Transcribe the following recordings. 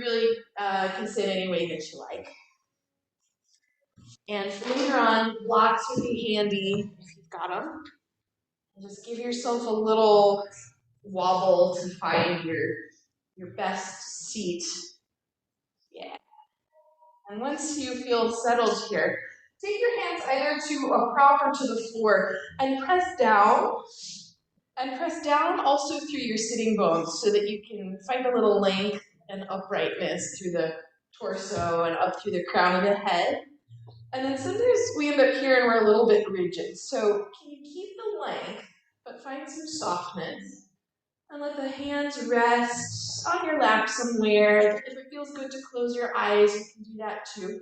really can sit any way that you like. And from later on, blocks would be handy if you've got them. And just give yourself a little wobble to find your best seat. Yeah. And once you feel settled here, take your hands either to a prop or to the floor and press down. And press down also through your sitting bones so that you can find a little length and uprightness through the torso and up through the crown of the head. And then sometimes we end up here and we're a little bit rigid. So can you keep the length, but find some softness? And let the hands rest on your lap somewhere. If it feels good to close your eyes, you can do that too.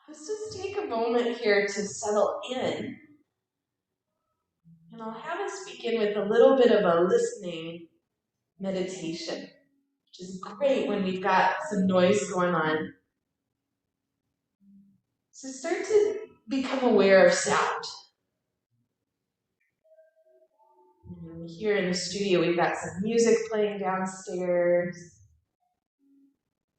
Let's just take a moment here to settle in. And I'll have us begin with a little bit of a listening meditation, which is great when we've got some noise going on. So start to become aware of sound. Here in the studio, we've got some music playing downstairs.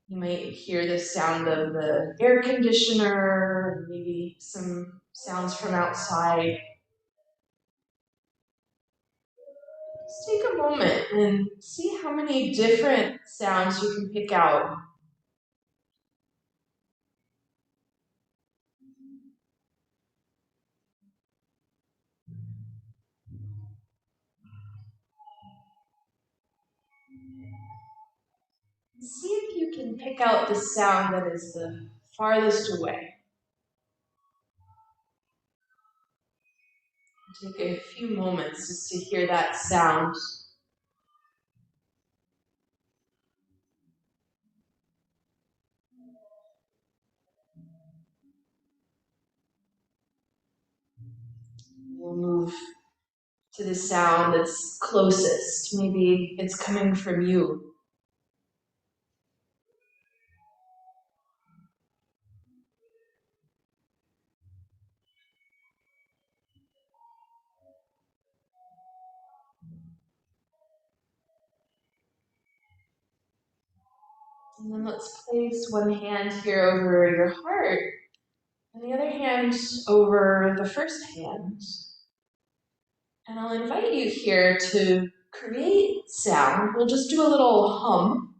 You might hear the sound of the air conditioner, maybe some sounds from outside. Just take a moment and see how many different sounds you can pick out. See if you can pick out the sound that is the farthest away. Take a few moments just to hear that sound. We'll move to the sound that's closest. Maybe it's coming from you. And then let's place one hand here over your heart, and the other hand over the first hand. And I'll invite you here to create sound. We'll just do a little hum.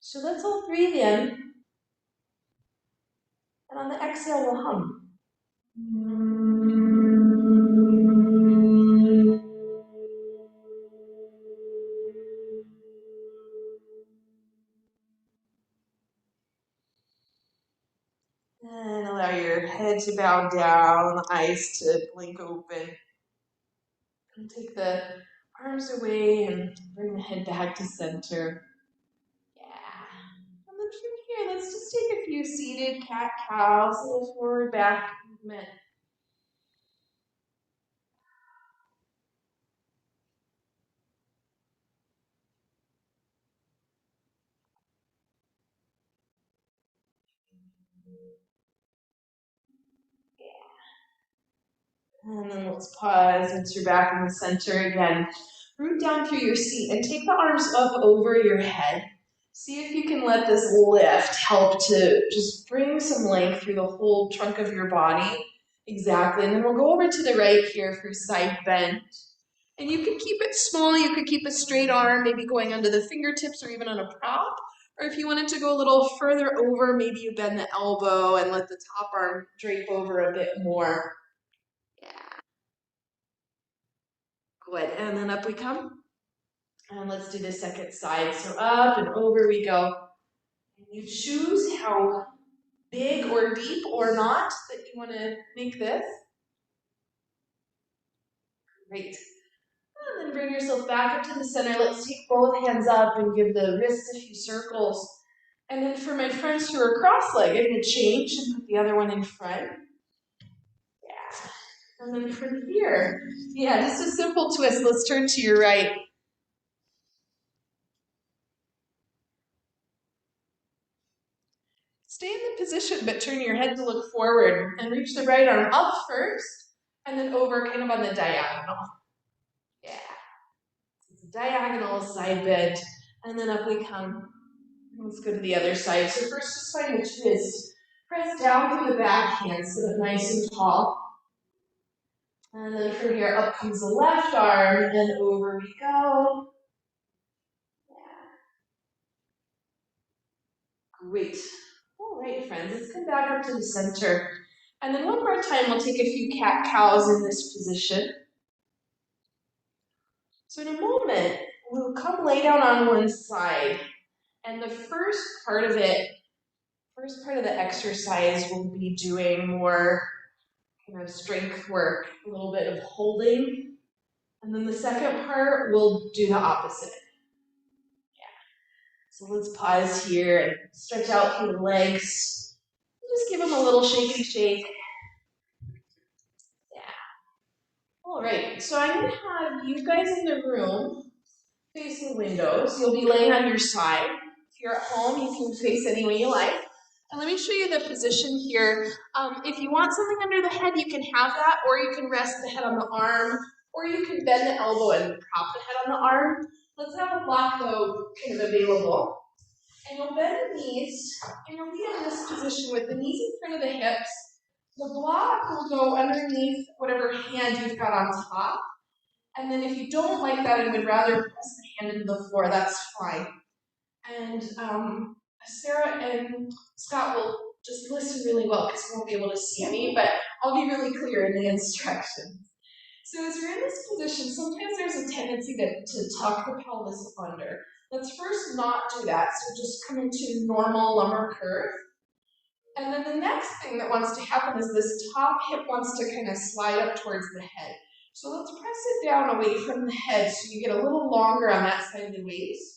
So let's all breathe in, and on the exhale, we'll hum. And allow your head to bow down, the eyes to blink open. And take the arms away and bring the head back to center. Yeah. And then from here, let's just take a few seated cat-cows, a little forward back movement. And then let's pause once you're back in the center again. Root down through your seat and take the arms up over your head. See if you can let this lift help to just bring some length through the whole trunk of your body. Exactly. And then we'll go over to the right here for side bend. And you can keep it small. You could keep a straight arm, maybe going under the fingertips or even on a prop. Or if you wanted to go a little further over, maybe you bend the elbow and let the top arm drape over a bit more. Yeah. Good. And then up we come. And let's do the second side. So up and over we go. And you choose how big or deep or not that you want to make this. Great. And then bring yourself back up to the center. Let's take both hands up and give the wrists a few circles. And then for my friends who are cross-legged, we'll change and put the other one in front. Yeah. And then from here, yeah, just a simple twist. Let's turn to your right. Stay in the position, but turn your head to look forward and reach the right arm up first, and then over kind of on the diagonal. Yeah. It's a diagonal side bend. And then up we come. Let's go to the other side. So first just find a twist. Press down through the back hand, sit up nice and tall. And then from here, up comes the left arm, and over we go. Yeah. Great. All right, friends, let's come back up to the center. And then one more time, we'll take a few cat-cows in this position. So in a moment, we'll come lay down on one side. And the first part of the exercise, we'll be doing more kind of strength work, a little bit of holding. And then the second part, we'll do the opposite. Yeah. So let's pause here and stretch out through the legs. Just give them a little shakey shake. Yeah. All right, so I'm going to have you guys in the room facing windows. You'll be laying on your side. If you're at home, you can face any way you like. And let me show you the position here. If you want something under the head, you can have that, or you can rest the head on the arm, or you can bend the elbow and prop the head on the arm. Let's have a block, though, kind of available. And you'll bend the knees, and you'll be in this position with the knees in front of the hips. The block will go underneath whatever hand you've got on top. And then if you don't like that and would rather press the hand into the floor, that's fine. And Sarah and Scott will just listen really well because you won't be able to see me, but I'll be really clear in the instructions. So as you're in this position, sometimes there's a tendency to tuck the pelvis under. Let's first not do that. So just come into normal lumbar curve. And then the next thing that wants to happen is this top hip wants to kind of slide up towards the head. So let's press it down away from the head so you get a little longer on that side of the waist.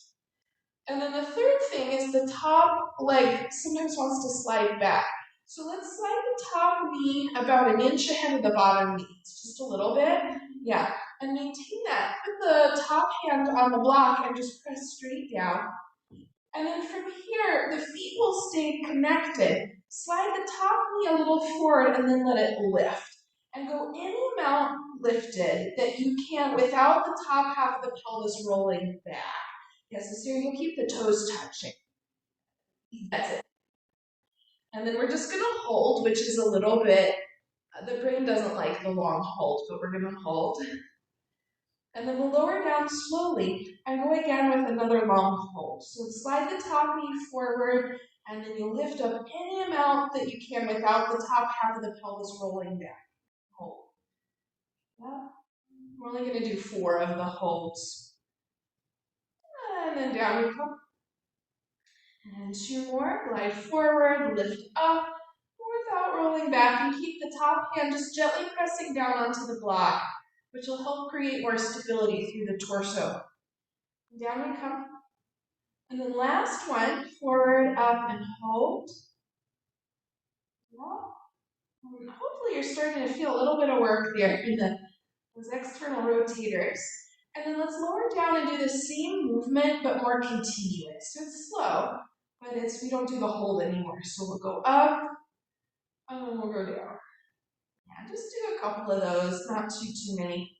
And then the third thing is the top leg sometimes wants to slide back. So let's slide the top knee about 1 inch ahead of the bottom knee. Just a little bit. Yeah. And maintain that. Put the top hand on the block and just press straight down. And then from here, the feet will stay connected. Slide the top knee a little forward and then let it lift. And go any amount lifted that you can without the top half of the pelvis rolling back. Yes, so here you'll keep the toes touching. That's it. And then we're just going to hold, which is a little bit, the brain doesn't like the long hold, but we're going to hold. And then we'll lower down slowly and go again with another long hold. So slide the top knee forward, and then you lift up any amount that you can without the top half of the pelvis rolling back. Hold. Yeah. We're only going to do 4 of the holds. And then down we come. And 2 more. Glide forward, lift up, without rolling back, and keep the top hand just gently pressing down onto the block, which will help create more stability through the torso. Down we come. And then last one, forward, up, and hold. And hopefully you're starting to feel a little bit of work there in those external rotators. And then let's lower down and do the same movement, but more continuous. So it's slow, but we don't do the hold anymore. So we'll go up, and then we'll go down. Yeah, just do a couple of those, not too many.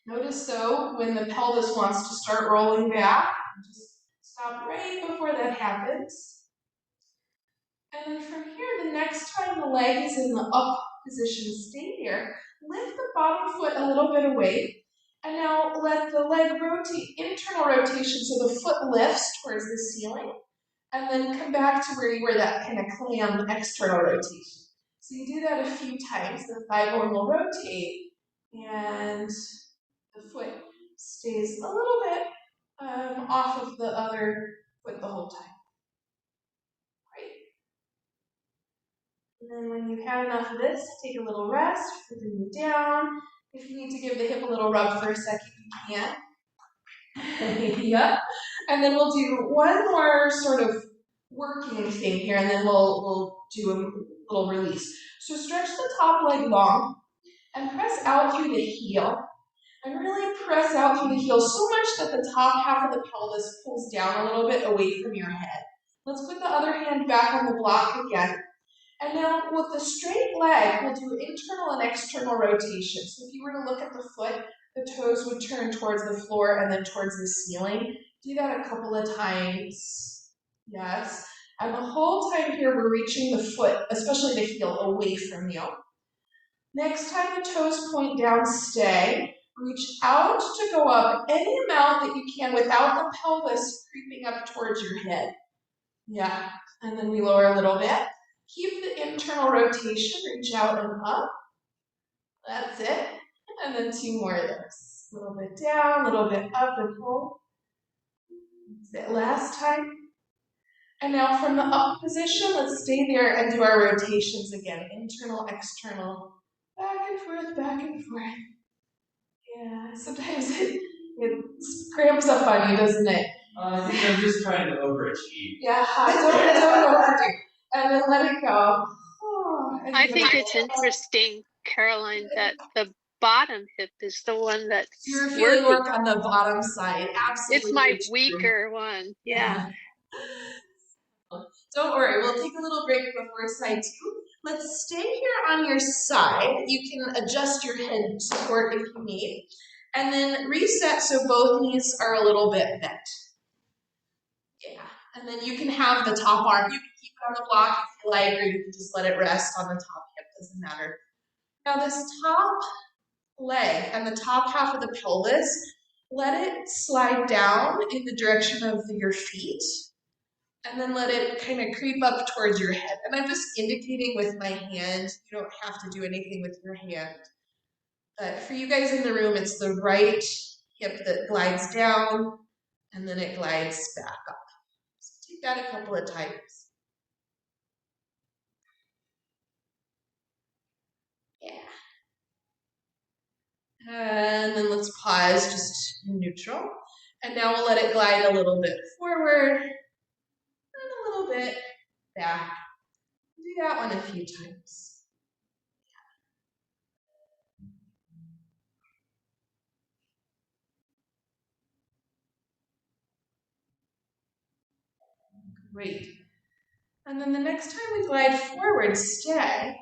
Notice though, when the pelvis wants to start rolling back, just stop right before that happens. And then from here, the next time the leg is in the up position, stay here. Lift the bottom foot a little bit away. And now let the leg rotate, internal rotation, so the foot lifts towards the ceiling. And then come back to where you were, that kind of clam external rotation. So you do that a few times. The thigh bone will rotate, and the foot stays a little bit off of the other foot the whole time. Great. And then when you've had enough of this, take a little rest, put the knee down. If you need to give the hip a little rub for a second, you can. Yep. And then we'll do one more sort of working thing here, and then we'll do a little release. So stretch the top leg long and press out through the heel. And really press out through the heel so much that the top half of the pelvis pulls down a little bit away from your head. Let's put the other hand back on the block again. And now with the straight leg, we'll do internal and external rotation. So if you were to look at the foot, the toes would turn towards the floor and then towards the ceiling. Do that a couple of times. Yes. And the whole time here, we're reaching the foot, especially the heel, away from you. Next time the toes point down, stay. Reach out to go up any amount that you can without the pelvis creeping up towards your head. Yeah. And then we lower a little bit. Keep the internal rotation. Reach out and up. That's it. And then 2 more of those. A little bit down, a little bit up and hold. That's it. Last time. And now from the up position, let's stay there and do our rotations again. Internal, external, back and forth, back and forth. Yeah, sometimes it cramps up on you, doesn't it? I think I'm just trying to overachieve. Yeah, don't overdo. And then let it go. Oh, I think it's interesting, Caroline, that the bottom hip is the one that's you're feeling working. work on the bottom side. Absolutely. It's my weaker one. Yeah. Don't worry, we'll take a little break before side 2. Let's stay here on your side. You can adjust your head support if you need. And then reset so both knees are a little bit bent. Yeah. And then you can have the top arm. You can keep it on the block if you like, or you can just let it rest on the top hip. Doesn't matter. Now this top leg and the top half of the pelvis, let it slide down in the direction of your feet. And then let it kind of creep up towards your head. And I'm just indicating with my hand. You don't have to do anything with your hand. But for you guys in the room, it's the right hip that glides down, and then it glides back up. So take that a couple of times. Yeah. And then let's pause just in neutral. And now we'll let it glide a little bit forward, and a little bit back. Do that one a few times. Great. And then the next time we glide forward, stay.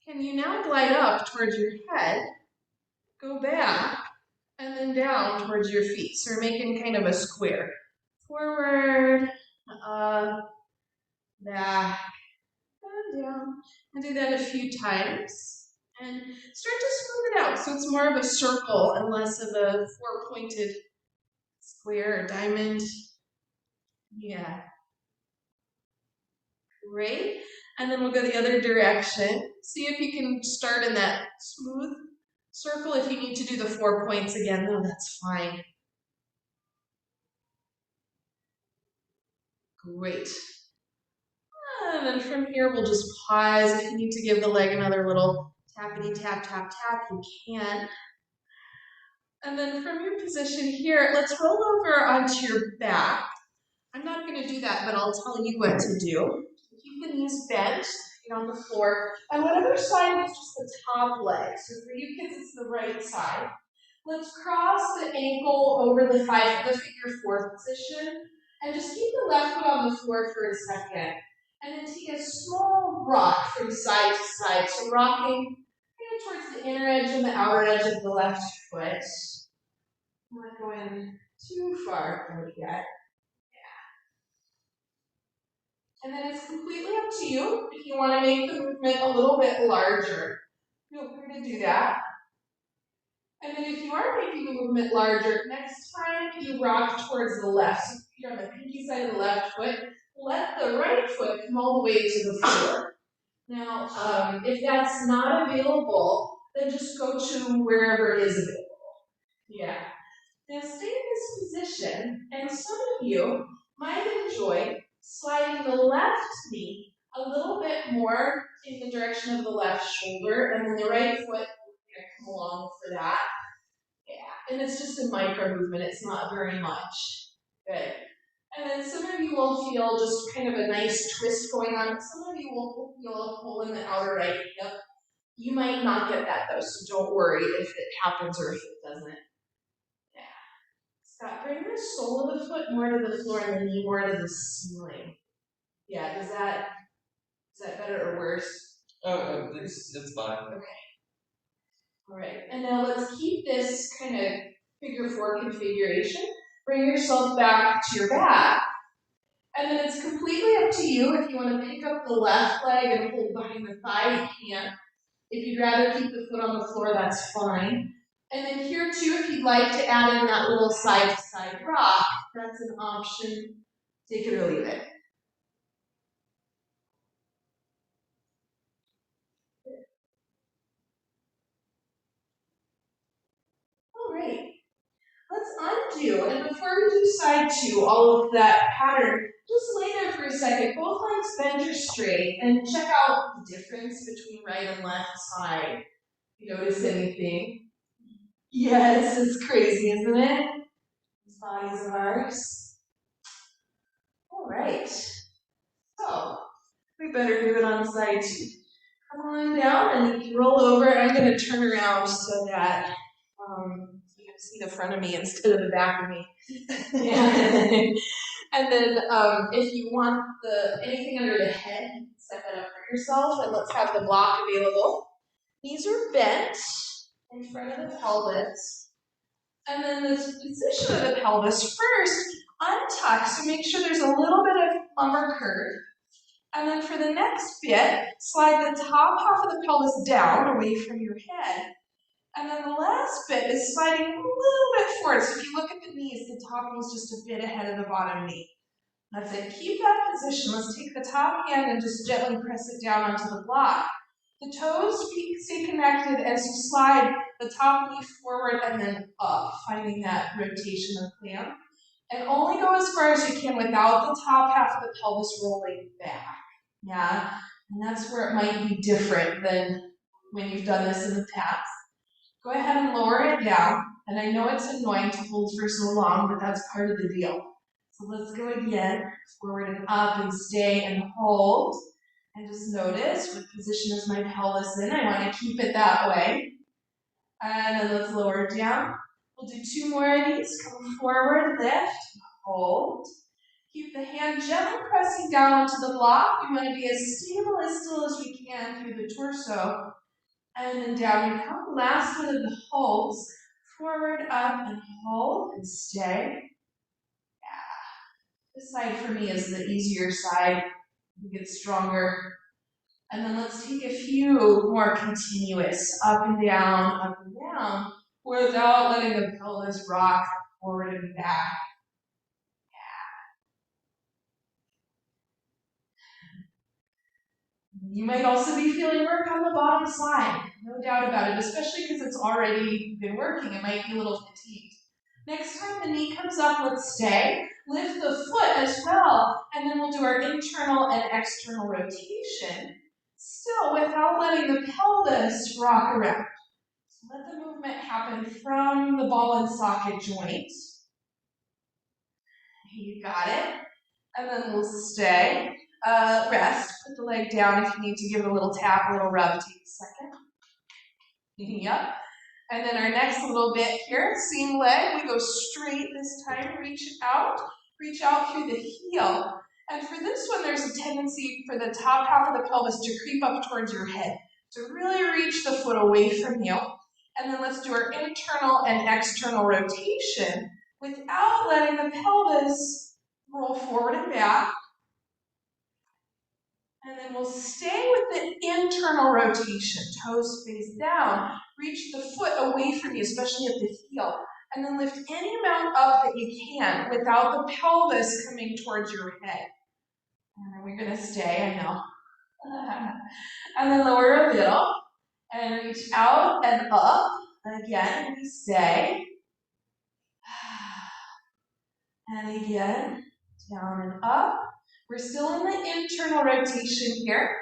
Can you now glide up towards your head, go back, and then down towards your feet. So we're making kind of a square. Forward, up, back, and down. And do that a few times. And start to smooth it out so it's more of a circle and less of a 4-pointed square or diamond. Yeah. Great. And then we'll go the other direction. See if you can start in that smooth circle. If you need to do the 4 points again, though, that's fine. Great. And then from here, we'll just pause. If you need to give the leg another little tappity tap, tap, tap, you can. And then from your position here, let's roll over onto your back. I'm not going to do that, but I'll tell you what to do. Keep the knees bent, feet on the floor. And whatever side is just the top leg. So for you kids, it's the right side. Let's cross the ankle over the figure 4 position. And just keep the left foot on the floor for a second. And then take a small rock from side to side. So rocking towards the inner edge and the outer edge of the left foot. Not going too far forward yet. And then it's completely up to you if you want to make the movement a little bit larger. Feel free to do that. And then if you are making the movement larger, next time you rock towards the left. So if you're on the pinky side of the left foot, let the right foot come all the way to the floor. Now, if that's not available, then just go to wherever it is available. Yeah. Now stay in this position, and some of you might enjoy sliding the left knee a little bit more in the direction of the left shoulder, and then the right foot will come along for that. Yeah, and it's just a micro movement, it's not very much. Good. And then some of you will feel just kind of a nice twist going on. Some of you will feel a pull in the outer right hip. You might not get that though, so don't worry if it happens or if it doesn't. Scott, bring the sole of the foot more to the floor and the knee more to the ceiling. Yeah, is that better or worse? Oh, it's fine. Okay. All right, and now let's keep this kind of figure 4 configuration, bring yourself back to your back. And then it's completely up to you if you want to pick up the left leg and hold behind the thigh, you can. If you'd rather keep the foot on the floor, that's fine. And then here too, if you'd like to add in that little side-to-side rock, that's an option. Take it or leave it. All right. Let's undo, and before we do side two, all of that pattern, just lay there for a second. Both legs bend your straight, and check out the difference between right and left side. You notice anything? Yes, it's crazy, isn't it? These bodies of ours. All right. So, we better do it on side two. Come on down, and you can roll over. I'm going to turn around so that you can see the front of me instead of the back of me. And then if you want anything under the head, set that up for yourself, and let's have the block available. Knees are bent in front of the pelvis. And then this position of the pelvis, first, untuck, so make sure there's a little bit of lumbar curve. And then for the next bit, slide the top half of the pelvis down away from your head. And then the last bit is sliding a little bit forward. So if you look at the knees, the top knee is just a bit ahead of the bottom knee. That's it. Keep that position. Let's take the top hand and just gently press it down onto the block. The toes, feet stay connected as you slide the top knee forward and then up, finding that rotation of clamp. And only go as far as you can without the top half of the pelvis rolling back. Yeah, and that's where it might be different than when you've done this in the past. Go ahead and lower it down. And I know it's annoying to hold for so long, but that's part of the deal. So let's go again, forward and up and stay and hold. And just notice what position is my pelvis in. I want to keep it that way. And then let's lower it down. We'll do two more of these. Come forward, lift, hold. Keep the hand gently pressing down onto the block. We want to be as stable as still as we can through the torso. And then down we come. Last one of the holds. Forward, up, and hold, and stay. Yeah. This side for me is the easier side. You get stronger. And then let's take a few more continuous up and down, without letting the pelvis rock forward and back. You might also be feeling work on the bottom side, no doubt about it, especially because it's already been working. It might be a little fatigued. Next time the knee comes up, let's stay. Lift the foot as well, and then we'll do our internal and external rotation, still without letting the pelvis rock around. So let the movement happen from the ball and socket joint. You got it. And then we'll stay. Rest. Put the leg down if you need to give it a little tap, a little rub. Take a second. Yep. And then our next little bit here, same leg. We go straight this time. Reach out through the heel. And for this one, there's a tendency for the top half of the pelvis to creep up towards your head. So really reach the foot away from you. And then let's do our internal and external rotation without letting the pelvis roll forward and back. And then we'll stay with the internal rotation. Toes face down. Reach the foot away from you, especially at the heel. And then lift any amount up that you can without the pelvis coming towards your head. And then we're going to stay, I know. And then lower a little. And reach out and up. And again, we stay. And again, down and up. We're still in the internal rotation here.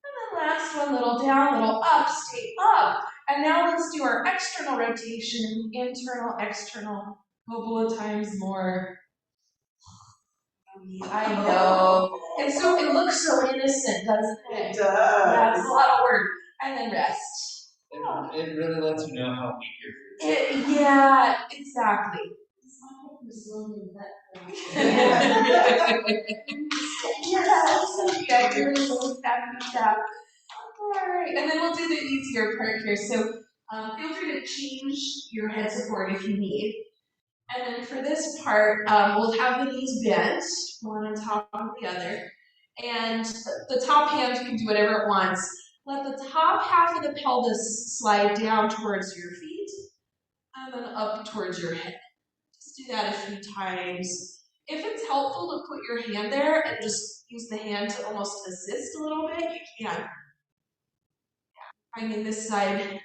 And then last one, little down, little up, stay up. And now let's do our external rotation, internal, external, a couple of times more. I know. And so it looks so innocent, doesn't it? It does. Yeah, it's a lot of work. And then rest. It really lets you know how weak you're feeling. Yeah, exactly. Alright, and then we'll do the easier part here. So feel free to change your head support if you need. And then for this part, we'll have the knees bent, one on top of the other. And the top hand can do whatever it wants. Let the top half of the pelvis slide down towards your feet and then up towards your head. Just do that a few times. If it's helpful to put your hand there and just use the hand to almost assist a little bit, you can. I mean, this side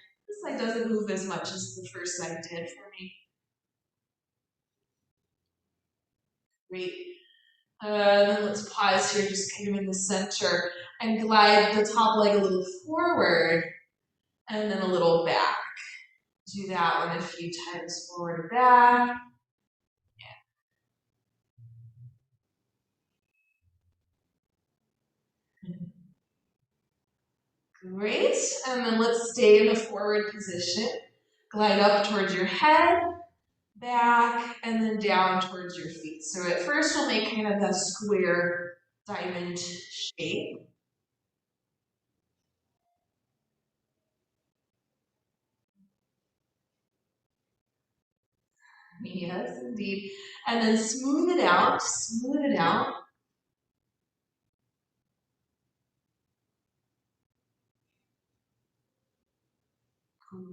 doesn't move as much as the first side did for me. Great. Then let's pause here, just kind of in the center, and glide the top leg a little forward, and then a little back. Do that one a few times, forward and back. Great, and then let's stay in the forward position. Glide up towards your head, back, and then down towards your feet. So at first we'll make kind of that square diamond shape. Yes, indeed. And then smooth it out, smooth it out.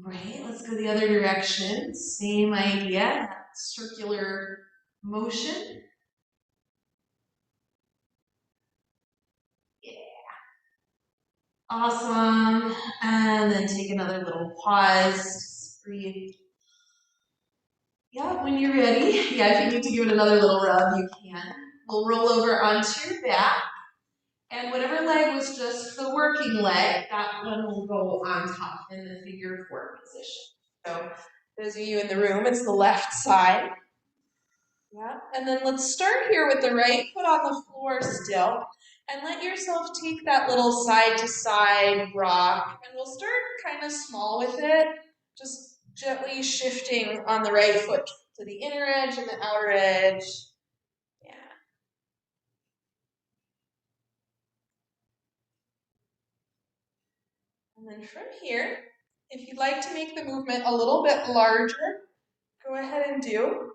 Great, let's go the other direction. Same idea, circular motion. Yeah. Awesome. And then take another little pause. Just breathe. Yeah, when you're ready. Yeah, if you need to give it another little rub, you can. We'll roll over onto your back. And whatever leg was just the working leg, that one will go on top in the figure four position. So those of you in the room, it's the left side. Yeah, and then let's start here with the right foot on the floor still. And let yourself take that little side to side rock. And we'll start kind of small with it. Just gently shifting on the right foot to the inner edge and the outer edge. Yeah. And then from here, if you'd like to make the movement a little bit larger, go ahead and do.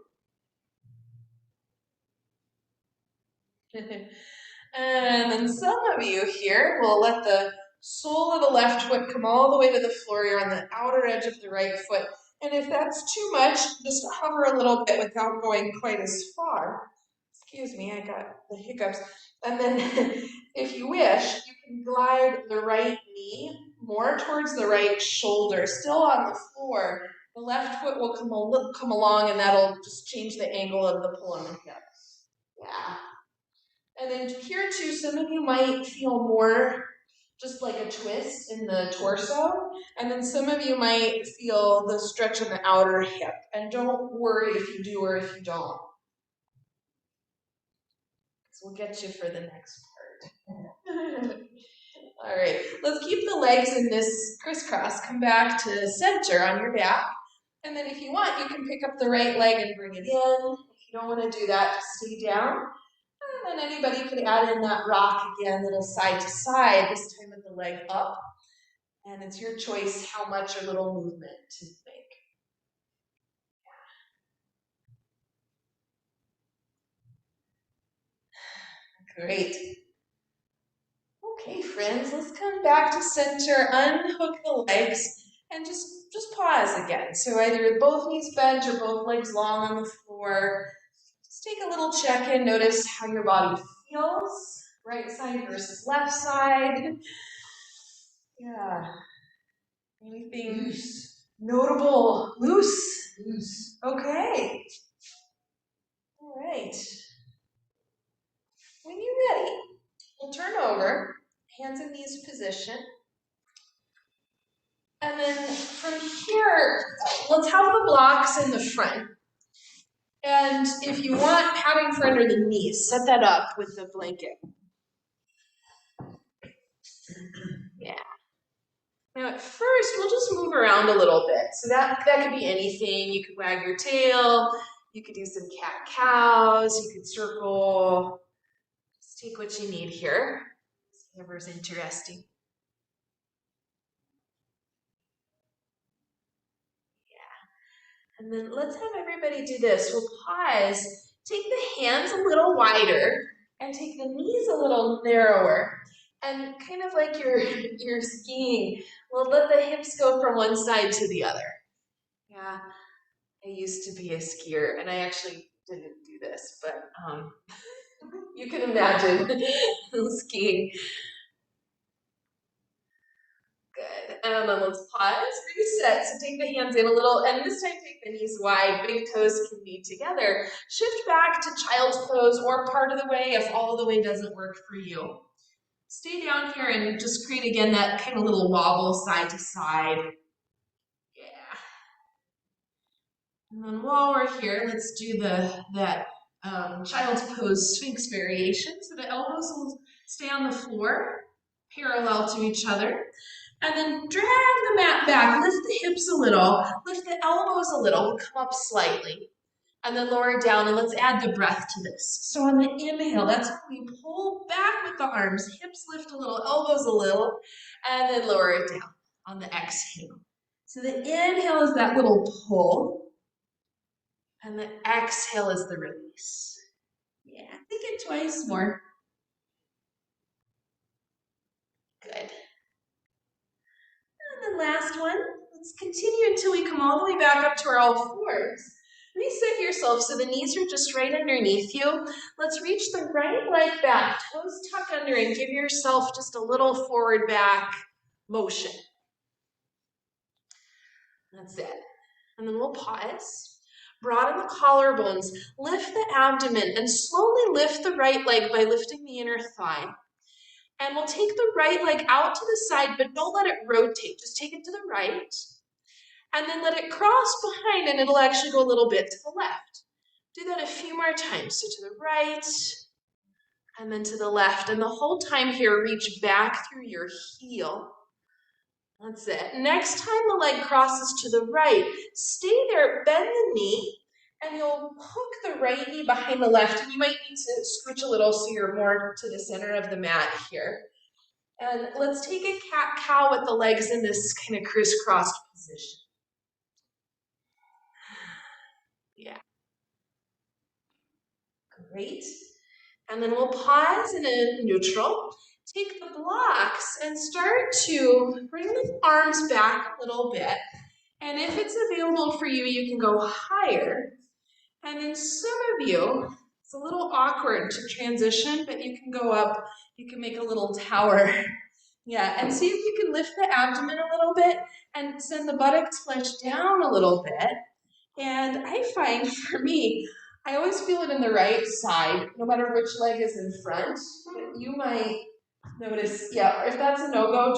And then some of you here will let the sole of the left foot come all the way to the floor. You're on the outer edge of the right foot. And if that's too much, just hover a little bit without going quite as far. Excuse me, I got the hiccups. And then if you wish, you can glide the right knee more towards the right shoulder, still on the floor. The left foot will come along, and that'll just change the angle of the pull on the hip. Yeah. And then here too, some of you might feel more just like a twist in the torso, and then some of you might feel the stretch in the outer hip. And don't worry if you do or if you don't. We'll get you for the next part. All right, let's keep the legs in this crisscross. Come back to center on your back. And then if you want, you can pick up the right leg and bring it in. If you don't want to do that, just stay down. And then anybody could add in that rock again, little side to side, this time with the leg up. And it's your choice how much or little movement to make. Great. Okay, friends, let's come back to center, unhook the legs, and just pause again. So either both knees bent or both legs long on the floor. Just take a little check-in, notice how your body feels, right side versus left side. Yeah. Anything notable? Loose? Loose. Okay. All right. When you're ready, we'll turn over, hands in knees position. And then from here, let's have the blocks in the front. And if you want padding for under the knees, set that up with the blanket. Yeah. Now at first, we'll just move around a little bit. So that could be anything. You could wag your tail. You could do some cat-cows. You could circle. Just take what you need here. Whatever's interesting. And then let's have everybody do this. We'll pause, take the hands a little wider, and take the knees a little narrower. And kind of like you're skiing, we'll let the hips go from one side to the other. Yeah, I used to be a skier, and I actually didn't do this, but you can imagine skiing. Good. And then let's pause, reset. So take the hands in a little, and this time take the knees wide, big toes can be together. Shift back to child's pose or part of the way if all the way doesn't work for you. Stay down here and just create again that kind of little wobble side to side. Yeah. And then while we're here, let's do that child's pose Sphinx variation. So the elbows will stay on the floor, parallel to each other. And then drag the mat back, lift the hips a little, lift the elbows a little, come up slightly. And then lower down, and let's add the breath to this. So on the inhale, that's when we pull back with the arms, hips lift a little, elbows a little, and then lower it down on the exhale. So the inhale is that little pull, and the exhale is the release. Yeah, take it twice more. Good. And the last one, let's continue until we come all the way back up to our all fours. Reset yourself so the knees are just right underneath you. Let's reach the right leg back, toes tuck under, and give yourself just a little forward back motion. That's it. And then we'll pause. Broaden the collarbones, lift the abdomen, and slowly lift the right leg by lifting the inner thigh. And we'll take the right leg out to the side, but don't let it rotate. Just take it to the right. And then let it cross behind, and it'll actually go a little bit to the left. Do that a few more times. So to the right, and then to the left. And the whole time here, reach back through your heel. That's it. Next time the leg crosses to the right, stay there, bend the knee, and you'll hook the right knee behind the left. And you might need to scooch a little so you're more to the center of the mat here. And let's take a cat-cow with the legs in this kind of crisscrossed position. Yeah. Great. And then we'll pause in a neutral. Take the blocks and start to bring the arms back a little bit. And if it's available for you, you can go higher. And then some of you, it's a little awkward to transition, but you can go up. You can make a little tower. Yeah, and see if you can lift the abdomen a little bit and send the buttocks flesh down a little bit. And I find for me, I always feel it in the right side, no matter which leg is in front. But you might notice, yeah, if that's a no-go,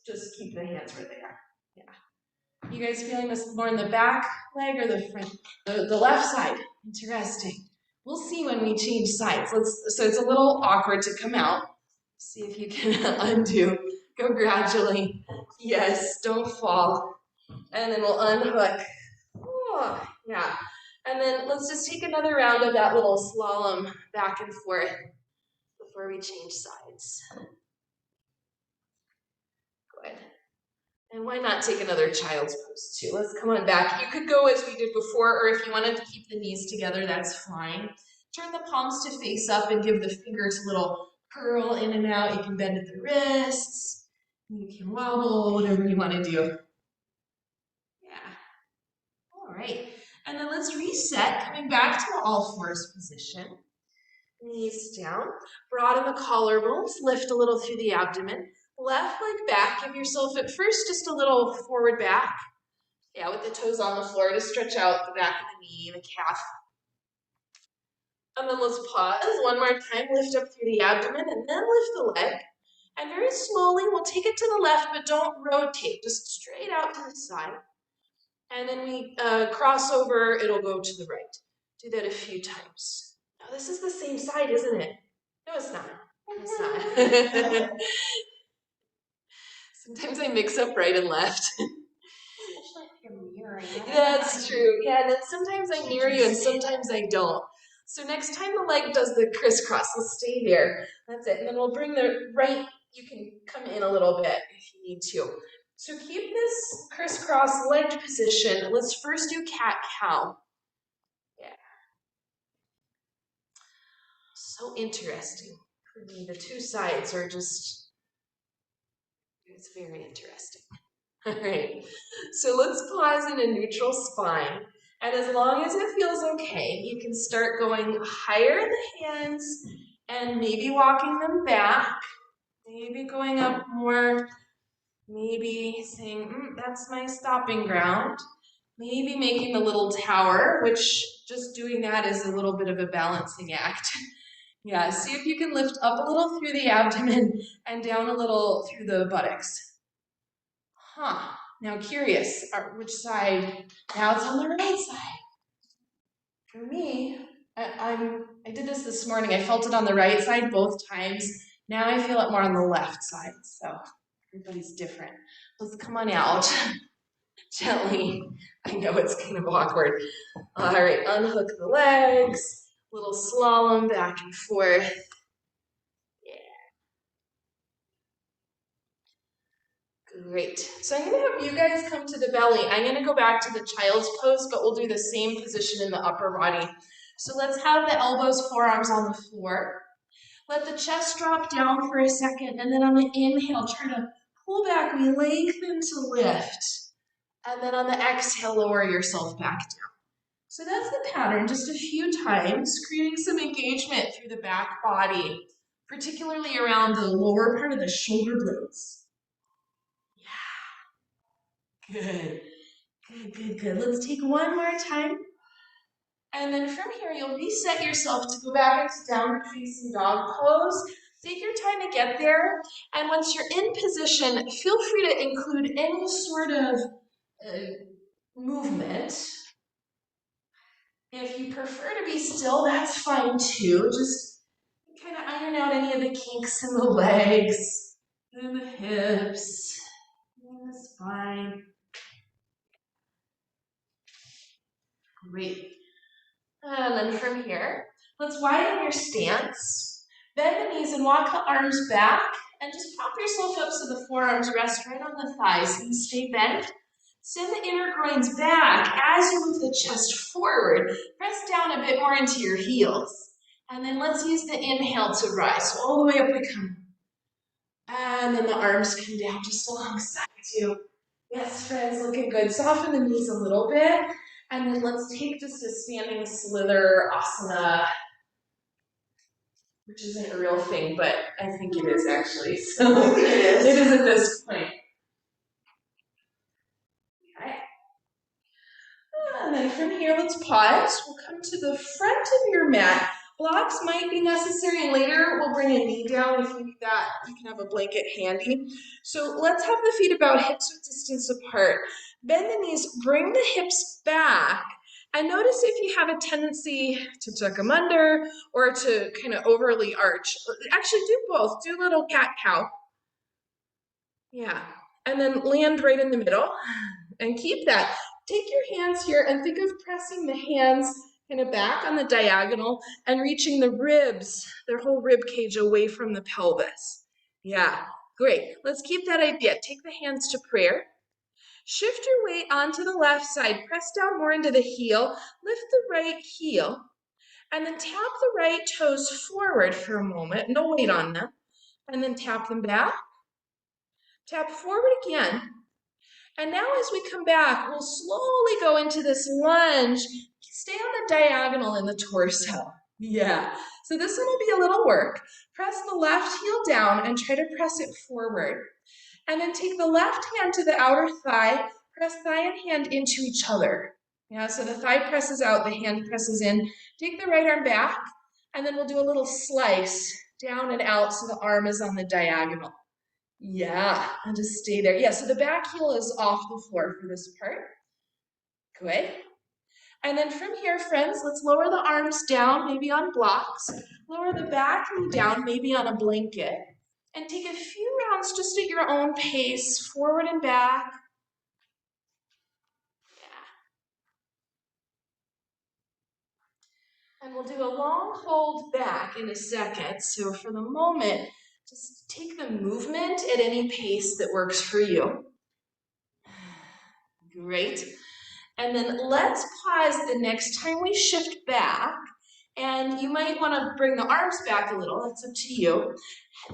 just keep the hands where they are. Yeah. You guys feeling this more in the back leg or the front? The left side. Interesting. We'll see when we change sides. So it's a little awkward to come out. See if you can undo. Go gradually. Yes, don't fall. And then we'll unhook. Oh, yeah. And then let's just take another round of that little slalom back and forth before we change sides. Good. And why not take another child's pose too? Let's come on back. You could go as we did before, or if you wanted to keep the knees together, that's fine. Turn the palms to face up and give the fingers a little curl in and out. You can bend at the wrists. You can wobble, whatever you want to do. Yeah. All right. And then let's reset, coming back to the all fours position. Knees down. Broaden the collarbones. Lift a little through the abdomen. Left leg back. Give yourself at first just a little forward back. Yeah, with the toes on the floor to stretch out the back of the knee, the calf. And then let's pause one more time. Lift up through the abdomen and then lift the leg. And very slowly, we'll take it to the left, but don't rotate. Just straight out to the side. And then we cross over, it'll go to the right. Do that a few times. Now this is the same side, isn't it? No, it's not. It's not. Sometimes I mix up right and left. That's true. Yeah, and then sometimes I mirror you and sometimes I don't. So next time the leg does the crisscross, let's stay there. That's it. And then we'll bring the right, you can come in a little bit if you need to. So keep this crisscross legged position. Let's first do cat-cow. Yeah. So interesting. For me, the two sides are just, it's very interesting. All right, so let's pause in a neutral spine. And as long as it feels okay, you can start going higher in the hands and maybe walking them back, maybe going up more, maybe saying, that's my stopping ground. Maybe making a little tower, which just doing that is a little bit of a balancing act. Yeah, see if you can lift up a little through the abdomen and down a little through the buttocks. Now curious, which side? Now it's on the right side. For me, I did this morning. I felt it on the right side both times. Now I feel it more on the left side. So everybody's different. Let's come on out. Gently. I know it's kind of awkward. All right, unhook the legs. Little slalom back and forth. Great. So I'm going to have you guys come to the belly. I'm going to go back to the child's pose, but we'll do the same position in the upper body. So let's have the elbows, forearms on the floor. Let the chest drop down for a second, and then on the inhale, try to pull back, we lengthen to lift. And then on the exhale, lower yourself back down. So that's the pattern, just a few times, creating some engagement through the back body, particularly around the lower part of the shoulder blades. Good, good, good, good. Let's take one more time. And then from here, you'll reset yourself to go back into downward facing dog pose. Take your time to get there. And once you're in position, feel free to include any sort of movement. If you prefer to be still, that's fine too. Just kind of iron out any of the kinks in the legs, in the hips, in the spine. Great. And then from here, let's widen your stance. Bend the knees and walk the arms back. And just prop yourself up so the forearms rest right on the thighs and stay bent. Send the inner groins back as you move the chest forward. Press down a bit more into your heels. And then let's use the inhale to rise. So all the way up we come. And then the arms come down just alongside you. Yes, friends, looking good. Soften the knees a little bit. And then let's take just a standing slither asana, which isn't a real thing, but I think it is actually. So it is at this point. Okay. And then from here, let's pause. We'll come to the front of your mat. Blocks might be necessary later. We'll bring a knee down if you need that. You can have a blanket handy. So let's have the feet about hips width distance apart. Bend the knees, bring the hips back. And notice if you have a tendency to tuck them under or to kind of overly arch. Actually, do both. Do a little cat-cow. Yeah. And then land right in the middle. And keep that. Take your hands here and think of pressing the hands kind of back on the diagonal and reaching the ribs, their whole rib cage away from the pelvis. Yeah, great. Let's keep that idea. Take the hands to prayer. Shift your weight onto the left side. Press down more into the heel. Lift the right heel. And then tap the right toes forward for a moment. No weight on them. And then tap them back. Tap forward again. And now as we come back, we'll slowly go into this lunge. Stay on the diagonal in the torso. Yeah. So this one will be a little work. Press the left heel down and try to press it forward. And then take the left hand to the outer thigh. Press thigh and hand into each other. Yeah, so the thigh presses out, the hand presses in. Take the right arm back, and then we'll do a little slice down and out so the arm is on the diagonal. Yeah, and just stay there. Yeah, so the back heel is off the floor for this part. Good. And then from here, friends, let's lower the arms down, maybe on blocks. Lower the back knee down, maybe on a blanket. And take a few rounds just at your own pace, forward and back. Yeah. And we'll do a long hold back in a second. So for the moment, just take the movement at any pace that works for you. Great. And then let's pause the next time we shift back. And you might want to bring the arms back a little. That's up to you.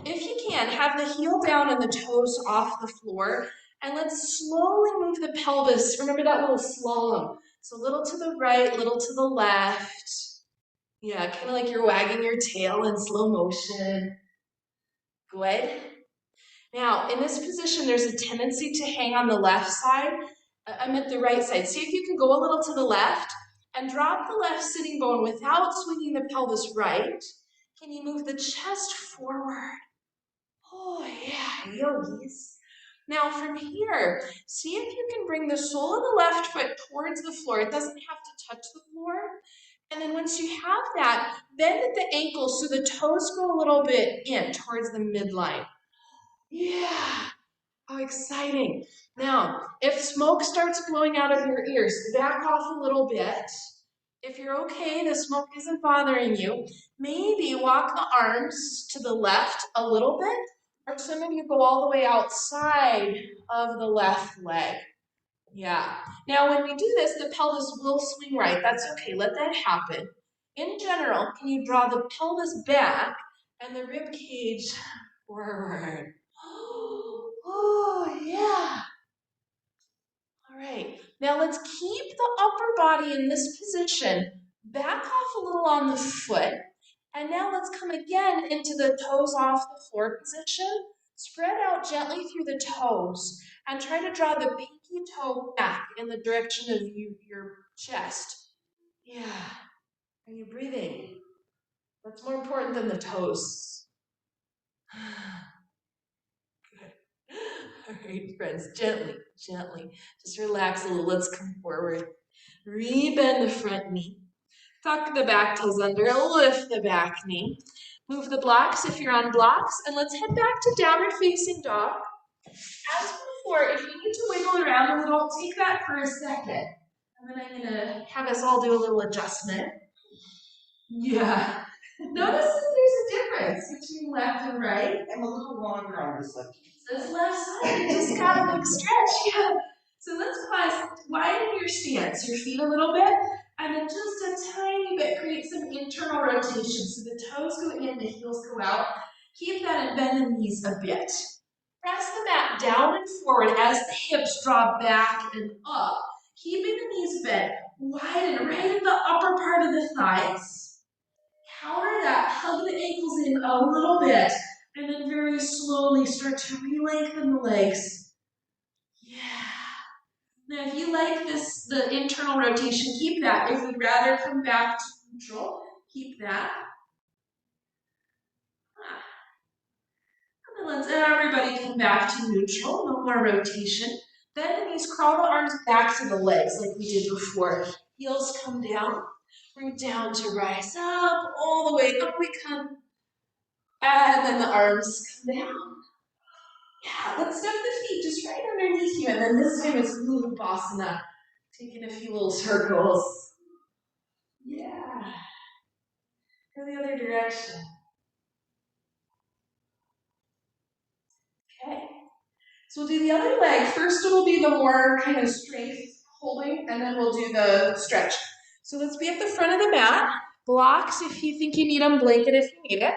If you can, have the heel down and the toes off the floor. And let's slowly move the pelvis. Remember that little slalom. So a little to the right, little to the left. Yeah, kind of like you're wagging your tail in slow motion. Good. Now, in this position, there's a tendency to hang on the left side. I'm at the right side. See if you can go a little to the left and drop the left sitting bone without swinging the pelvis right. Can you move the chest forward? Oh, yeah, yogis. Now, from here, see if you can bring the sole of the left foot towards the floor. It doesn't have to touch the floor. And then once you have that, bend at the ankles so the toes go a little bit in towards the midline. Yeah, how exciting. Now, if smoke starts blowing out of your ears, back off a little bit. If you're okay, the smoke isn't bothering you, maybe walk the arms to the left a little bit, or some of you go all the way outside of the left leg. Yeah. Now, when we do this, the pelvis will swing right. That's okay. Let that happen. In general, can you draw the pelvis back and the rib cage forward? Oh, yeah. All right. Now, let's keep the upper body in this position. Back off a little on the foot. And now let's come again into the toes off the floor position. Spread out gently through the toes and try to draw the pinky toe back in the direction of your chest. Yeah. Are you breathing? That's more important than the toes. Good. All right, friends, gently, gently. Just relax a little. Let's come forward. Rebend the front knee. Tuck the back toes under, lift the back knee. Move the blocks if you're on blocks, and let's head back to downward facing dog. As before, if you need to wiggle around a little, take that for a second. And then I'm gonna have us all do a little adjustment. Yeah. Notice that there's a difference between left and right. I'm a little longer on this left. This left side, you just got a big stretch, yeah. So let's pause, widen your stance, your feet a little bit, and then just a tiny bit, create some internal rotation. So the toes go in, the heels go out. Keep that and bend the knees a bit. Press the mat down and forward as the hips draw back and up. Keeping the knees bent, widen right in the upper part of the thighs. Counter that, hug the ankles in a little bit, and then very slowly start to re-lengthen the legs. Yeah. Now, if you like this, the internal rotation, keep that. If you'd rather come back to neutral, keep that. And then let's everybody come back to neutral, no more rotation. Then the knees, crawl the arms back to the legs like we did before. Heels come down, bring down to rise up, all the way up we come. And then the arms come down. Yeah, let's step the feet just right underneath you. And then this time it's Uttanasana. Taking a few little circles. Yeah. Go the other direction. Okay. So we'll do the other leg. First it'll be the more kind of strength holding, and then we'll do the stretch. So let's be at the front of the mat. Blocks if you think you need them, blanket if you need it.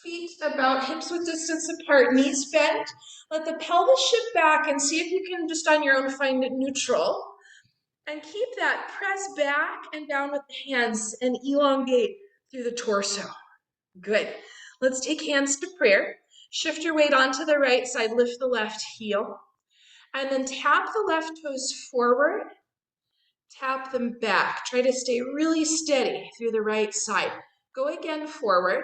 Feet about hips width distance apart, knees bent. Let the pelvis shift back and see if you can just on your own find it neutral. And keep that, press back and down with the hands and elongate through the torso. Good. Let's take hands to prayer. Shift your weight onto the right side, lift the left heel. And then tap the left toes forward, tap them back. Try to stay really steady through the right side. Go again forward.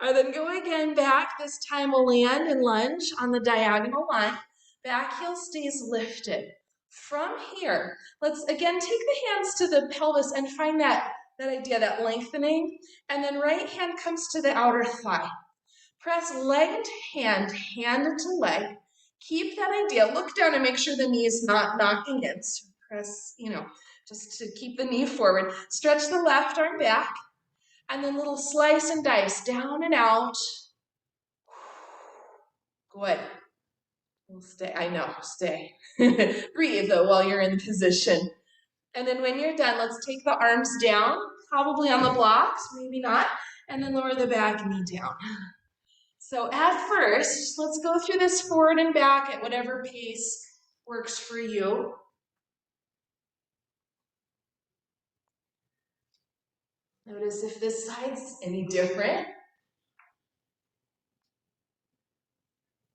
And then go again back. This time we'll land and lunge on the diagonal line. Back heel stays lifted. From here, let's again take the hands to the pelvis and find that idea, that lengthening. And then right hand comes to the outer thigh. Press leg to hand, hand to leg. Keep that idea. Look down and make sure the knee is not knocking in. So press, just to keep the knee forward. Stretch the left arm back. And then little slice and dice, down and out. Good. We'll stay. I know. Stay. Breathe though while you're in position. And then when you're done, let's take the arms down, probably on the blocks, maybe not, and then lower the back knee down. So at first, let's go through this forward and back at whatever pace works for you. Notice if this side's any different.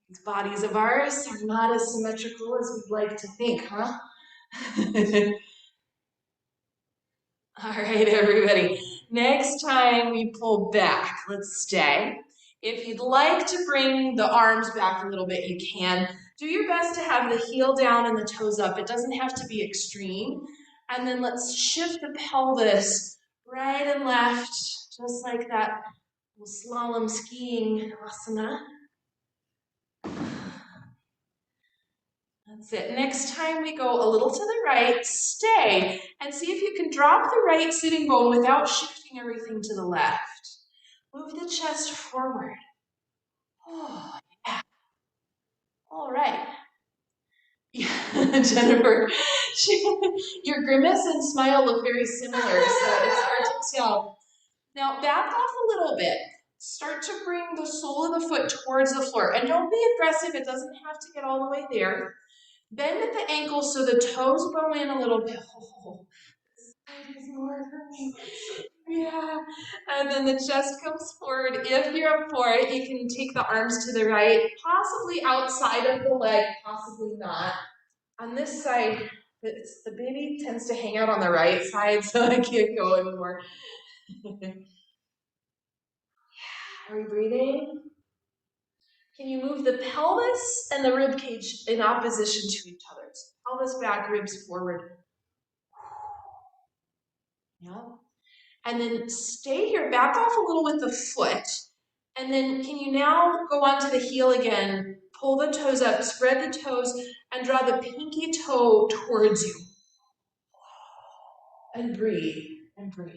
These bodies of ours are not as symmetrical as we'd like to think, huh? All right, everybody. Next time we pull back, let's stay. If you'd like to bring the arms back a little bit, you can. Do your best to have the heel down and the toes up. It doesn't have to be extreme. And then let's shift the pelvis right and left, just like that little slalom skiing asana. That's it. Next time we go a little to the right, stay, and see if you can drop the right sitting bone without shifting everything to the left. Move the chest forward. Oh, yeah. All right. Yeah, Jennifer, your grimace and smile look very similar, so it's hard to tell. Now, back off a little bit. Start to bring the sole of the foot towards the floor, and don't be aggressive. It doesn't have to get all the way there. Bend at the ankle so the toes bow in a little bit. Oh, this side is more for me. Yeah. And then the chest comes forward. If you're up for it, you can take the arms to the right, possibly outside of the leg, possibly not. On this side, the baby tends to hang out on the right side, so I can't go anymore. Are we breathing? Can you move the pelvis and the rib cage in opposition to each other? Pelvis back, ribs forward. Yeah. And then stay here, back off a little with the foot. And then can you now go onto the heel again, pull the toes up, spread the toes, and draw the pinky toe towards you. And breathe, and breathe.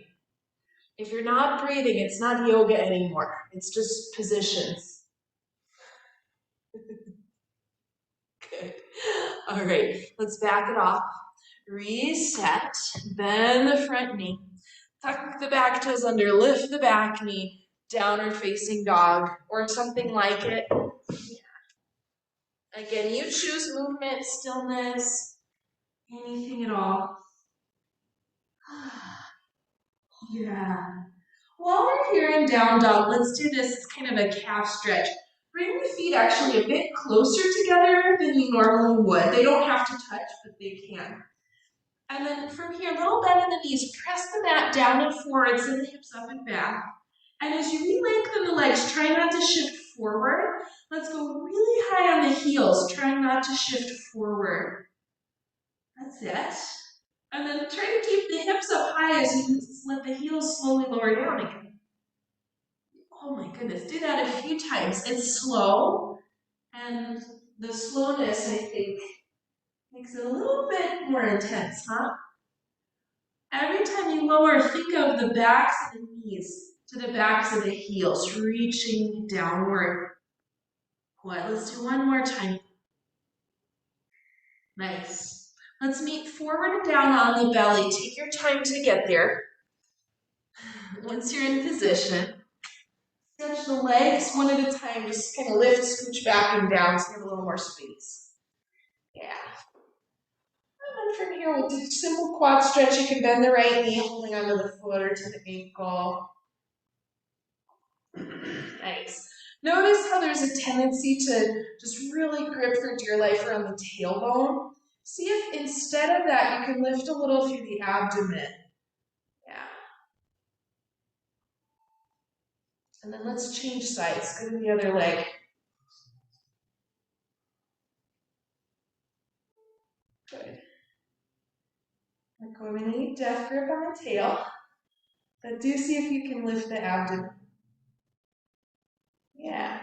If you're not breathing, it's not yoga anymore. It's just positions. Good. All right, let's back it off. Reset, bend the front knee. Tuck the back toes under, lift the back knee, downward facing dog, or something like it. Again, you choose movement, stillness, anything at all. Yeah. While we're here in down dog, let's do this kind of a calf stretch. Bring the feet actually a bit closer together than you normally would. They don't have to touch, but they can. And then from here, little bend in the knees, press the mat down and forward, send the hips up and back. And as you re-lengthen the legs, try not to shift forward. Let's go really high on the heels, trying not to shift forward. That's it. And then try to keep the hips up high as you let the heels slowly lower down again. Oh my goodness, do that a few times. It's slow, and the slowness, I think, makes it a little bit more intense, huh? Every time you lower, think of the backs of the knees to the backs of the heels, reaching downward. Good. Let's do one more time. Nice. Let's meet forward and down on the belly. Take your time to get there. Once you're in position, stretch the legs one at a time. Just kind of lift, scooch back and down so you have a little more space. Yeah. And then from here, we'll do simple quad stretch. You can bend the right knee, holding onto the foot or to the ankle. Nice. Notice how there's a tendency to just really grip for dear life around the tailbone. See if instead of that, you can lift a little through the abdomen. Yeah. And then let's change sides. Go to the other leg. Good. Let go of any death grip on the tail. But do see if you can lift the abdomen. Yeah.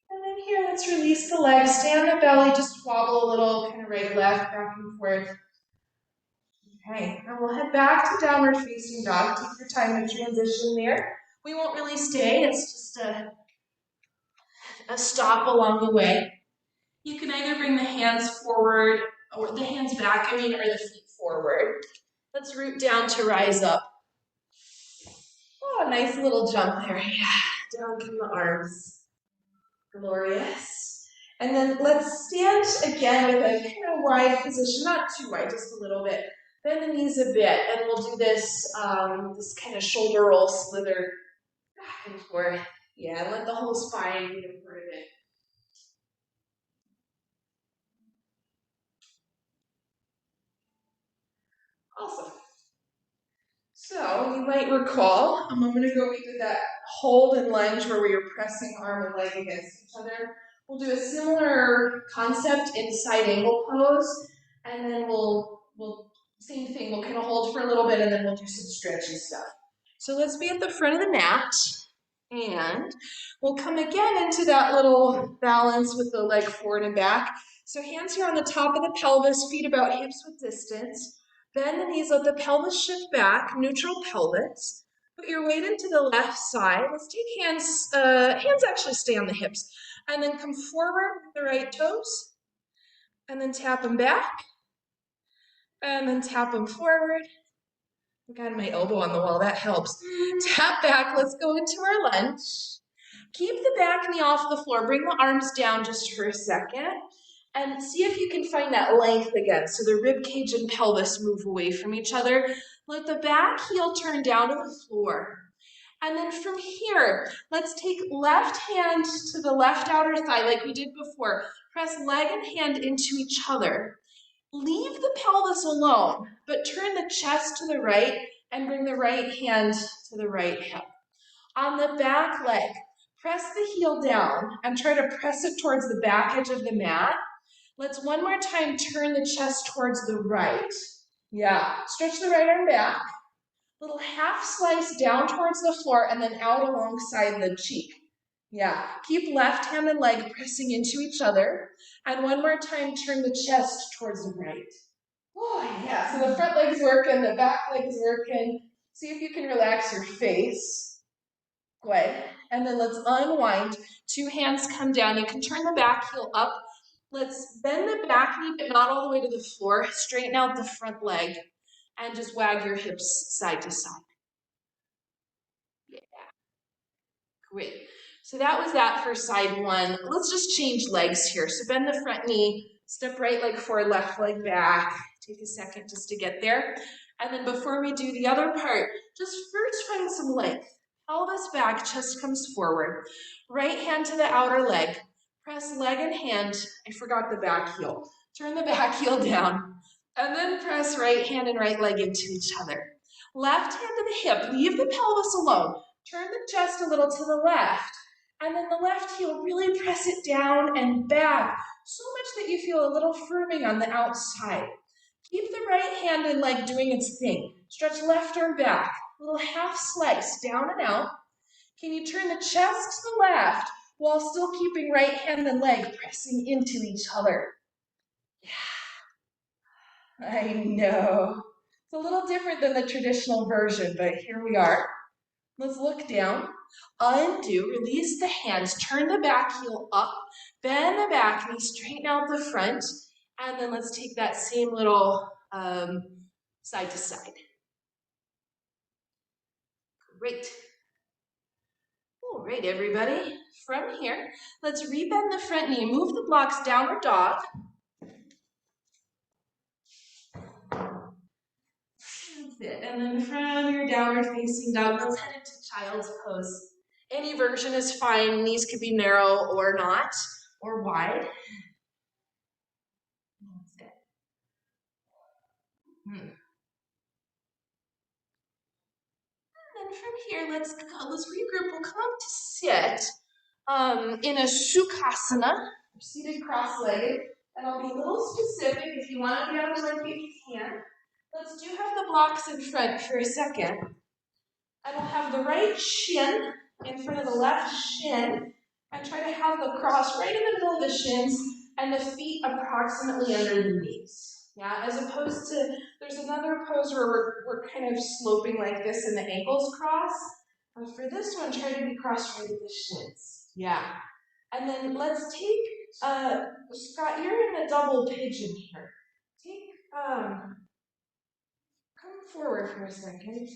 And then here, let's release the legs. Stay on the belly, just wobble a little, kind of right, left, back and forth. Okay, and we'll head back to downward facing dog. Take your time to transition there. We won't really stay, it's just a stop along the way. You can either bring the hands forward, or the hands back, or the feet forward. Let's root down to rise up. Oh, nice little jump there. Yeah, down come the arms. Glorious. And then let's stand again with a kind of wide position, not too wide, just a little bit. Bend the knees a bit, and we'll do this, this kind of shoulder roll slither back and forth. Yeah, let the whole spine be a part of it. Awesome. So you might recall a moment ago we did that hold and lunge where we were pressing arm and leg against each other. We'll do a similar concept in side angle pose, and then we'll same thing. We'll kind of hold for a little bit, and then we'll do some stretchy stuff. So let's be at the front of the mat, and we'll come again into that little balance with the leg forward and back. So hands here on the top of the pelvis, feet about hips width distance. Bend the knees, let the pelvis shift back, neutral pelvis. Put your weight into the left side. Let's take hands, hands actually stay on the hips. And then come forward with the right toes. And then tap them back. And then tap them forward. I got my elbow on the wall, that helps. Tap back, let's go into our lunge. Keep the back knee off the floor. Bring the arms down just for a second. And see if you can find that length again. So the rib cage and pelvis move away from each other. Let the back heel turn down to the floor. And then from here, let's take left hand to the left outer thigh like we did before. Press leg and hand into each other. Leave the pelvis alone, but turn the chest to the right and bring the right hand to the right hip. On the back leg, press the heel down and try to press it towards the back edge of the mat. Let's one more time turn the chest towards the right. Yeah, stretch the right arm back. Little half slice down towards the floor and then out alongside the cheek. Yeah, keep left hand and leg pressing into each other. And one more time, turn the chest towards the right. Oh, yeah, so the front leg's working, the back leg's working. See if you can relax your face. Good. And then let's unwind. Two hands come down. You can turn the back heel up. Let's bend the back knee, but not all the way to the floor. Straighten out the front leg and just wag your hips side to side. Yeah. Great. So that was that for side one. Let's just change legs here. So bend the front knee, step right leg forward, left leg back. Take a second just to get there. And then before we do the other part, just first find some length. Pelvis back, chest comes forward. Right hand to the outer leg. Press leg and hand. I forgot the back heel. Turn the back heel down. And then press right hand and right leg into each other. Left hand to the hip. Leave the pelvis alone. Turn the chest a little to the left. And then the left heel, really press it down and back. So much that you feel a little firming on the outside. Keep the right hand and leg doing its thing. Stretch left arm back. Little half slice down and out. Can you turn the chest to the left while still keeping right hand and leg pressing into each other? Yeah, I know. It's a little different than the traditional version, but here we are. Let's look down. Undo, release the hands, turn the back heel up, bend the back knee, straighten out the front, and then let's take that same little side to side. Great. All right, everybody. From here, let's rebend the front knee. Move the blocks, downward dog. That's it. And then from your downward facing dog, let's head into child's pose. Any version is fine. Knees could be narrow or not, or wide. That's it. And then from here, let's regroup. We'll come up to sit in a Sukhasana, seated cross-legged. And I'll be a little specific. If you want to be on the feet, you can. Let's do have the blocks in front for a second. And we'll have the right shin in front of the left shin. And try to have the cross right in the middle of the shins and the feet approximately under the knees. Yeah, as opposed to, there's another pose where we're kind of sloping like this and the ankles cross. But for this one, try to be crossed right at the shins. Yeah. And then let's take Scott, you're in a double pigeon here. Come forward for a second.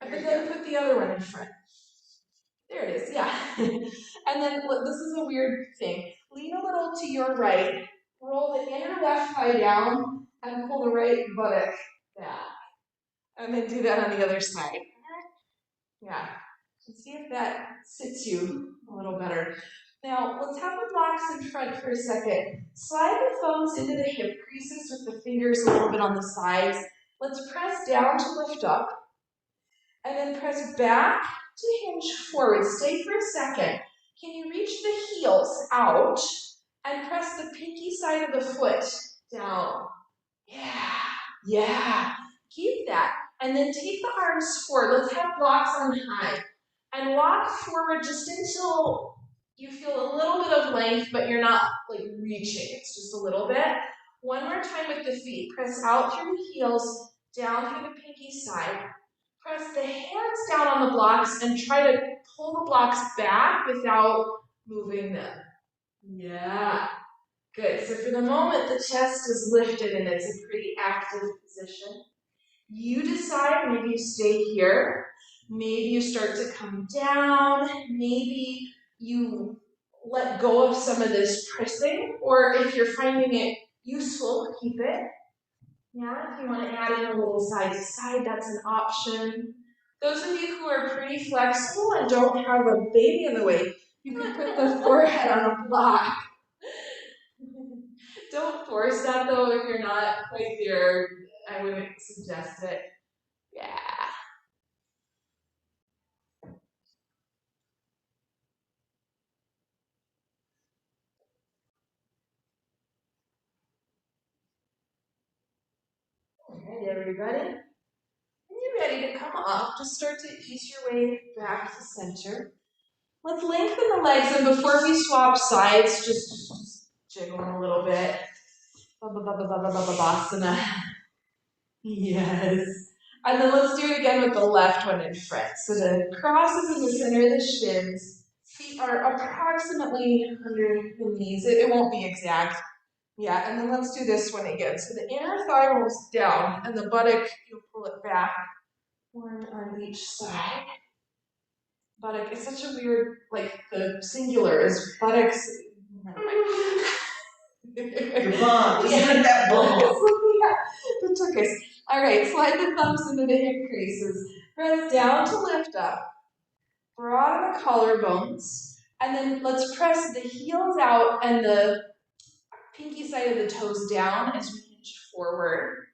But then put the other one in front. There it is, yeah. And then this is a weird thing. Lean a little to your right, roll the inner left thigh down, and pull the right buttock back. And then do that on the other side. Yeah. And see if that sits you a little better. Now, let's have the blocks in front for a second. Slide the thumbs into the hip creases with the fingers a little bit on the sides. Let's press down to lift up. And then press back to hinge forward. Stay for a second. Can you reach the heels out and press the pinky side of the foot down? Yeah. Keep that. And then take the arms forward. Let's have blocks on high. And walk forward just until you feel a little bit of length, but you're not like reaching. It's just a little bit. One more time with the feet. Press out through the heels, down through the pinky side. Press the hands down on the blocks and try to pull the blocks back without moving them. Yeah. Good. So for the moment, the chest is lifted and it's a pretty active position. You decide, maybe you stay here. Maybe you start to come down. Maybe you let go of some of this pressing. Or if you're finding it useful, keep it. Yeah, if you want to add in a little side to side, that's an option. Those of you who are pretty flexible and don't have a baby in the way, you can put the forehead on a block. Don't force that though if you're not quite there. I wouldn't suggest it. Yeah. Alright, everybody. When you're ready to come up, just start to ease your way back to center. Let's lengthen the legs, and before we swap sides, just jiggle them a little bit. Babasana. Yes. And then let's do it again with the left one in front. So the cross is in the center of the shins. Feet are approximately under the knees. It won't be exact. Yeah, and then let's do this one again. So the inner thigh rolls down, and the buttock, you'll pull it back. One on each side. Buttock is such a weird, like the singular is buttocks. Your bomb, just like that bomb. Yeah, it took us. All right, slide the thumbs into the hip creases. Press down to lift up. Broaden the collarbones. And then let's press the heels out and the pinky side of the toes down as we hinge forward.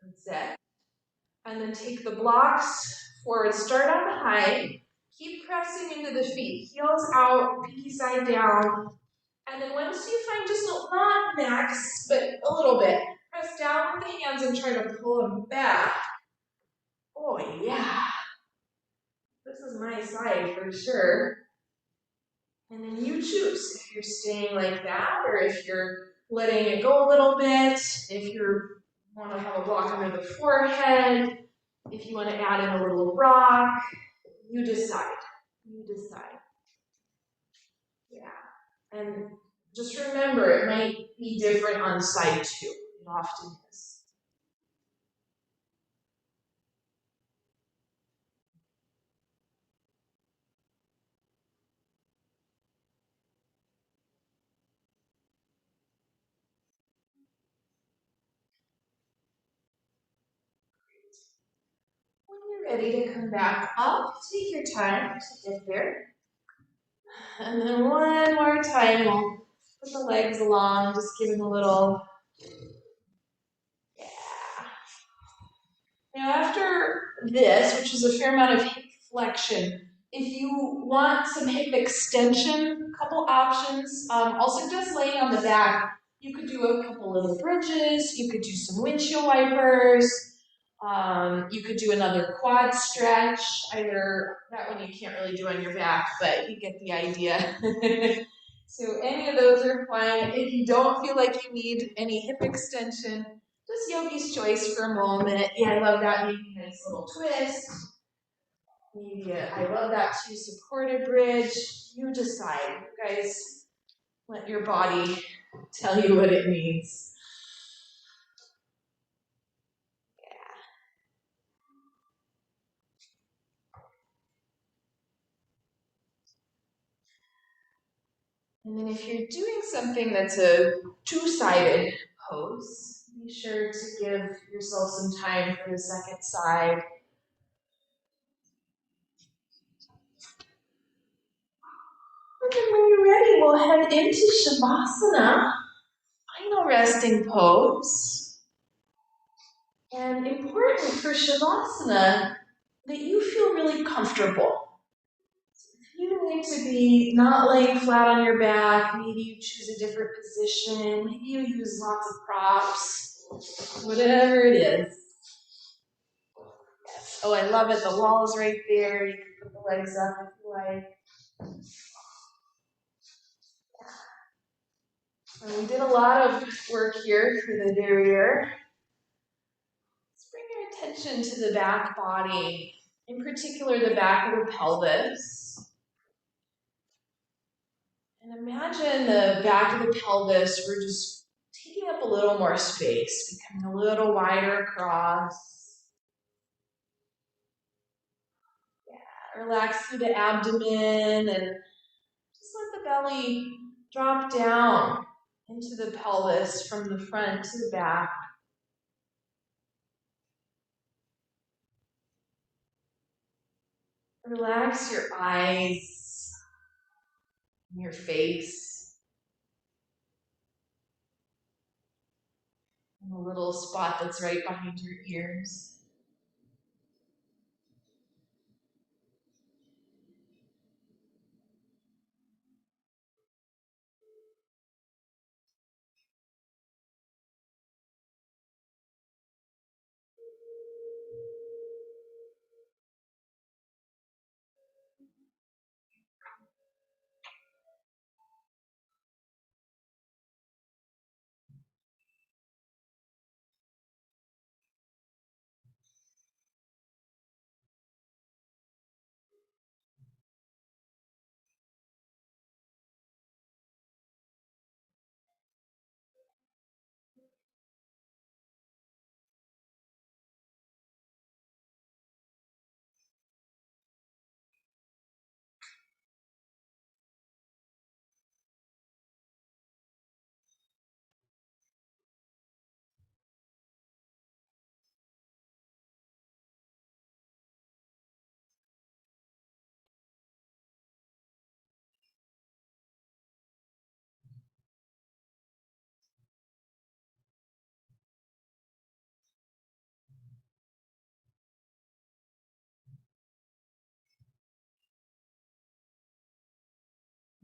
That's it. And then take the blocks forward. Start on the high. Keep pressing into the feet. Heels out, pinky side down. And then once you find just not max, but a little bit, press down with the hands and try to pull them back. Oh yeah. This is my side for sure. And then you choose if you're staying like that or if you're letting it go a little bit, if you want to have a block under the forehead, if you want to add in a little rock, you decide. You decide. Yeah. And just remember, it might be different on side two. It often is. When you're ready to come back up, take your time to get there. And then one more time, we'll put the legs along, just give them a little, yeah. Now after this, which is a fair amount of hip flexion, if you want some hip extension, a couple options. I'll suggest laying on the back. You could do a couple little bridges, you could do some windshield wipers, you could do another quad stretch. Either, that one you can't really do on your back, but you get the idea. So any of those are fine. If you don't feel like you need any hip extension, just yogi's choice for a moment. Yeah, I love that. Maybe a nice little twist. Maybe I love that too. Supported bridge. You decide. You guys Let your body tell you what it needs. And then if you're doing something that's a two-sided pose, be sure to give yourself some time for the second side. And then when you're ready, we'll head into Shavasana, final resting pose. And important for Shavasana that you feel really comfortable. You need to be not laying flat on your back. Maybe you choose a different position. Maybe you use lots of props. Whatever it is. Yes. Oh, I love it. The wall is right there. You can put the legs up if you like. And we did a lot of work here for the derriere. Let's bring your attention to the back body, in particular the back of the pelvis. And imagine the back of the pelvis, we're just taking up a little more space, becoming a little wider across. Yeah, relax through the abdomen and just let the belly drop down into the pelvis from the front to the back. Relax your eyes, your face, and the little spot that's right behind your ears.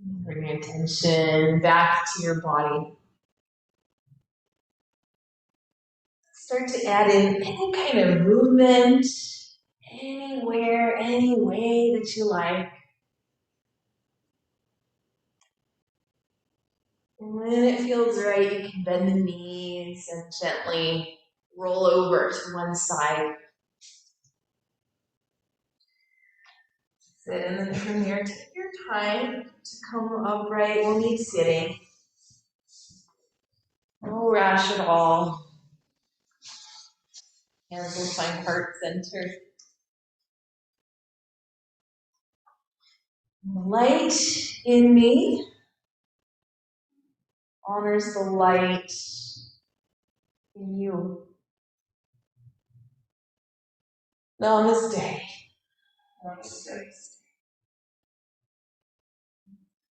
Bring your attention back to your body. Start to add in any kind of movement, anywhere, any way that you like. And when it feels right, you can bend the knees and gently roll over to one side. Sit, and then from here, take your time to come upright. We'll need sitting. No rush at all. Hands will find heart center. The light in me honors the light in you. Namaste. Namaste.